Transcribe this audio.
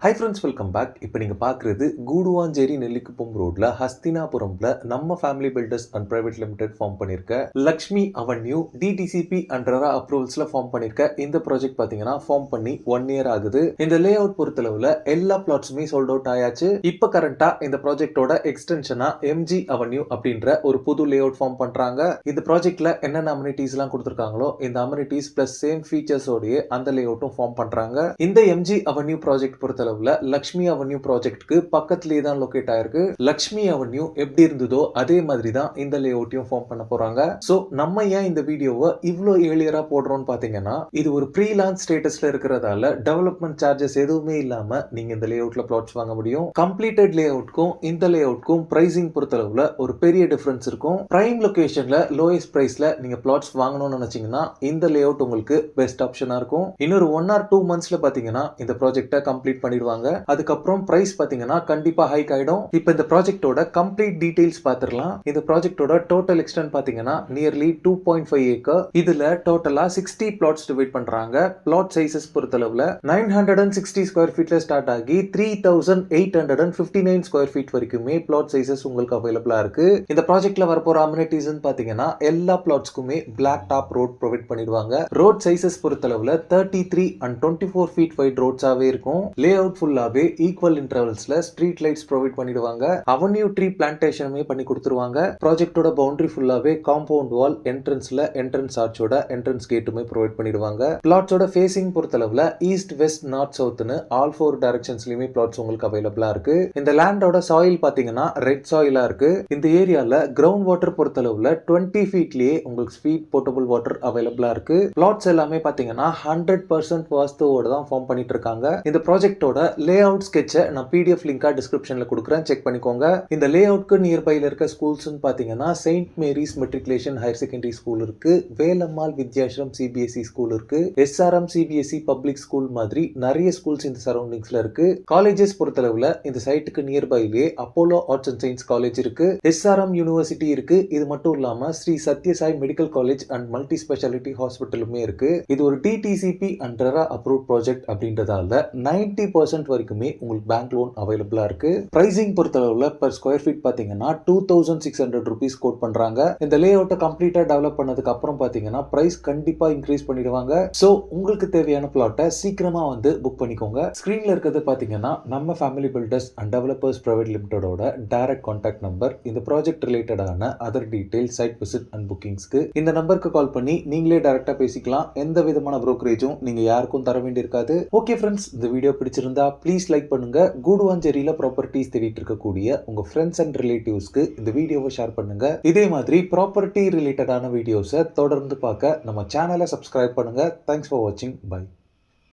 Hi friends, welcome back. இப்போ நீங்கள் பார்க்குறது கூடுவாஞ்சேரி நெல்லிக்குப்பம் ரோட்ல ஹஸ்தினாபுரம்ல நம்ம family builders and private limited form பண்ணியிருக்க லக்ஷ்மி அவென்யூ டிடிசிபி அண்டரா அப்ரூவல்ஸ்ல ஃபார்ம் பண்ணியிருக்க இந்த ப்ராஜெக்ட் பார்த்தீங்கன்னா ஃபார்ம் பண்ணி 1 இயர் ஆகுது. இந்த லே அவுட் பொறுத்தளவுல எல்லா பிளாட்ஸுமே சோல்ட் அவுட் ஆயாச்சு. இப்போ கரண்டா இந்த ப்ராஜெக்டோட எக்ஸ்டென்ஷனா எம்ஜி அவென்யூ அப்படின்ற ஒரு புது லே அவுட் ஃபார்ம் பண்றாங்க. இந்த ப்ராஜெக்ட்ல என்னென்ன அம்யூனிட்டிஸ் எல்லாம் கொடுத்துருக்காங்களோ இந்த அம்யூனிட்டிஸ் பிளஸ் சேம் ஃபீச்சர்ஸோடய அந்த லே அவுட்டும் ஃபார்ம் பண்றாங்க. இந்த எம்ஜி அவென்யூ ப்ராஜெக்ட் பொறுத்தளவு லக்ஷ்மி அவென்யூ ப்ராஜெக்ட்க்கு பக்கத்துலயே தான் லொகேட் ஆயிருக்கு. லக்ஷ்மி அவென்யூ எப்படி இருந்ததோ அதே மாதிரி தான் இந்த லே அவுட்டையும் ஃபார்ம் பண்ண போறாங்க. சோ நம்ம ஏன் இந்த வீடியோவை இவ்ளோ ஏர்லியரா போடுறோம்னு பாத்தீங்கன்னா, இது ஒரு ப்ரீலான்ஸ் ஸ்டேட்டஸ்ல இருக்கிறதால டெவலப்மெண்ட் சார்ஜஸ் எதுவுமே இல்லாம நீங்க இந்த லே அவுட்ல பிளாட்ஸ் வாங்க முடியும். கம்ப்ளீட்டட் லே அவுட்க்கும் இந்த லே அவுட்க்கும் பிரைசிங் பொறுத்தளவுல ஒரு பெரிய டிஃபரன்ஸ் இருக்கும். பிரைம் லொகேஷன்ல லோயஸ்ட் பிரைஸ்ல நீங்க பிளாட்ஸ் வாங்கணும்னு நினைச்சீங்கன்னா இந்த லே அவுட் உங்களுக்கு பெஸ்ட் ஆப்ஷனா இருக்கும். இன்னொரு 1 or 2 monthsல பாத்தீங்கன்னா இந்த ப்ராஜெக்ட்டை கம்ப்ளீட் பண்ணிடுவாங்க. அதுக்கப்புறம் பிரைஸ் பாத்தீங்கன்னா கண்டிப்பா ஹைக் ஆயிடும். இப்போ இந்த ப்ராஜெக்ட்டோட கம்ப்ளீட் டீடைல்ஸ் பாத்துறலாம். இந்த ப்ராஜெக்ட்டோட டோட்டல் எக்ஸ்டென்ட் பாத்தீங்கன்னா நியர்லி 2.5 ஏக்கர். இதுல டோட்டலா 60 பிளாட்ஸ் டிவைட் பண்றாங்க. பிளாட் சைஸஸ் பொறுத்தளவுல 960 ஸ்கொயர் ஃபீட்ல ஸ்டார்ட் ஆகி 3859 ஸ்கொயர் ஃபீட் வரைக்குமே பிளாட் சைஸஸ் உங்களுக்கு அவைலபிளா இருக்கு. இந்த ப்ராஜெக்ட்ல வரப்போற அம்யூனிட்டிஸ் பாத்தீங்கன்னா எல்லா பிளாட்ஸ்க்குமே பிளாக் டாப் ரோட் ப்ரொவைட் பண்ணிடுவாங்க. ரோட் சைஸஸ் பொறுத்தளவுல 33 and 24 ஃபீட் வைட் ரோட்ஸாவே இருக்கும். லே அவுட் ஃபுல்லாவே ஈக்குவல் இன்டர்வல்ஸ்ல ஸ்ட்ரீட் லைட்ஸ் ப்ரொவைட் பண்ணிடுவாங்க. அவென்யூ ட்ரீ பிளான்டேஷனுமே பண்ணி கொடுத்துருவாங்க. ப்ராஜெக்ட்டோட பவுண்டரி ஃபுல்லாவே காம்பவுண்ட் வால், என்ட்ரன்ஸ்ல என்ட்ரன்ஸ் ஆர்ச்சோட என்ட்ரன்ஸ் கேட்டுமே ப்ரொவைட் பண்ணிடுவாங்க. பிளாட்ஸோட ஃபேசிங் பொறுத்தளவுல ஈஸ்ட், வெஸ்ட், நார்த், சவுத்னு ஆல் 4 டைரக்ஷன்ஸ்லயுமே பிளாட்ஸ் உங்களுக்கு அவைலபிளா இருக்கு. இந்த லேண்டோட சாயில் பாத்தீங்கன்னா ரெட் சாயிலா இருக்கு. இந்த ஏரியால கிரவுண்ட் வாட்டர் பொறுத்தளவுல 20 ஃபீட்லயே உங்களுக்கு ஸ்வீட் போர்ட்டபிள் வாட்டர் அவைலபிளா இருக்கு. பிளாட்ஸ் எல்லாமே பாத்தீங்கன்னா 100% வாஸ்துவோட தான் ஃபார்ம் பண்ணிட்டு இருக்காங்க. இந்த ப்ராஜெக்ட்டோட லே அவுட் ஸ்கெட்சை நான் பிடிஎஃப் லிங்கா டிஸ்கிரிப்ஷன்ல கொடுக்குறேன், செக் பண்ணிக்கோங்க. இந்த லே அவுட்க்கு நியர்பைல இருக்க ஸ்கூல்ஸ் பாத்தீங்கன்னா saint Mary's matriculation higher secondary school இருக்கு, வேலம்மாள் வித்யாஸ்ரம் சிபிஎஸ்இ ஸ்கூல் இருக்கு, எஸ்ஆர்எம் சிபிஎஸ்இ பப்ளிக் ஸ்கூல் மாதிரி நிறைய ஸ்கூல்ஸ் இந்த சரௌண்டிங்ஸ்ல இருக்கு. காலேஜஸ் பொறுத்தளவுல இந்த சைட்டுக்கு நியர்பைலே Apollo arts and science college இருக்கு, எஸ்ஆர்எம் யூனிவர்சிட்டி இருக்கு. இது மட்டும் இல்லாம Sri Sathya Sai medical college and multi speciality ஹாஸ்பிட்டலுமே இருக்கு. இது ஒரு டிடிசிபி அண்டரா அப்ரூவ் ப்ராஜெக்ட் அப்படின்றதால 90% வரைக்குமே உங்களுக்கு பேங்க் லோன் அவைலபிளா இருக்கு. பிரைசிங் பொறுத்தளவுல per ஸ்கொயர் ஃபீட் பாத்தீங்கன்னா 2600 rupees கோட் பண்றாங்க. இந்த லே அவுட்டை கம்ப்ளீட்டா டெவலப் பண்ணதுக்கு அப்புறம் பாத்தீங்கன்னா பிரைஸ் கண்டிப்பா இன்க்ரீஸ் பண்ணிடுவாங்க. சோ உங்களுக்கு தேவையான பிளாட்டை சீக்கிரமா வந்து புக் பண்ணிக்கோங்க. ஸ்கிரீன்ல இருக்கிறது பாத்தீங்கன்னா நம்ம family builders and developers private லிமிடெடோட டைரக்ட் கான்டாக்ட் நம்பர். இந்த ப்ராஜெக்ட் ரிலேட்டடான other detail, site visit and புக்கிங்ஸ்க்கு இந்த நம்பருக்கு கால் பண்ணி நீங்களே டைரக்டா பேசிக்கலாம். எந்த விதமான புரோக்கரேஜும் நீங்க யாருக்கும் தர வேண்டியிருக்காது. ஓகே ஃப்ரெண்ட்ஸ், இந்த வீடியோ பிடிச்சிருந்தா ப்ளீஸ் லைக் பண்ணுங்க. கூடுவாஞ்சேரியில ப்ராப்பர்ட்டிஸ் தேடிட்டு இருக்கக்கூடிய உங்க ஃப்ரெண்ட்ஸ் அண்ட் ரிலேட்டிவ்ஸ்க்கு இந்த வீடியோவை ஷேர் பண்ணுங்க. இதே மாதிரி ப்ராப்பர்ட்டி ரிலேட்டடான வீடியோஸை தொடர்ந்து பார்க்க நம்ம சேனலை சப்ஸ்கிரைப் பண்ணுங்க. தேங்க்ஸ் ஃபார் வாட்சிங். பை.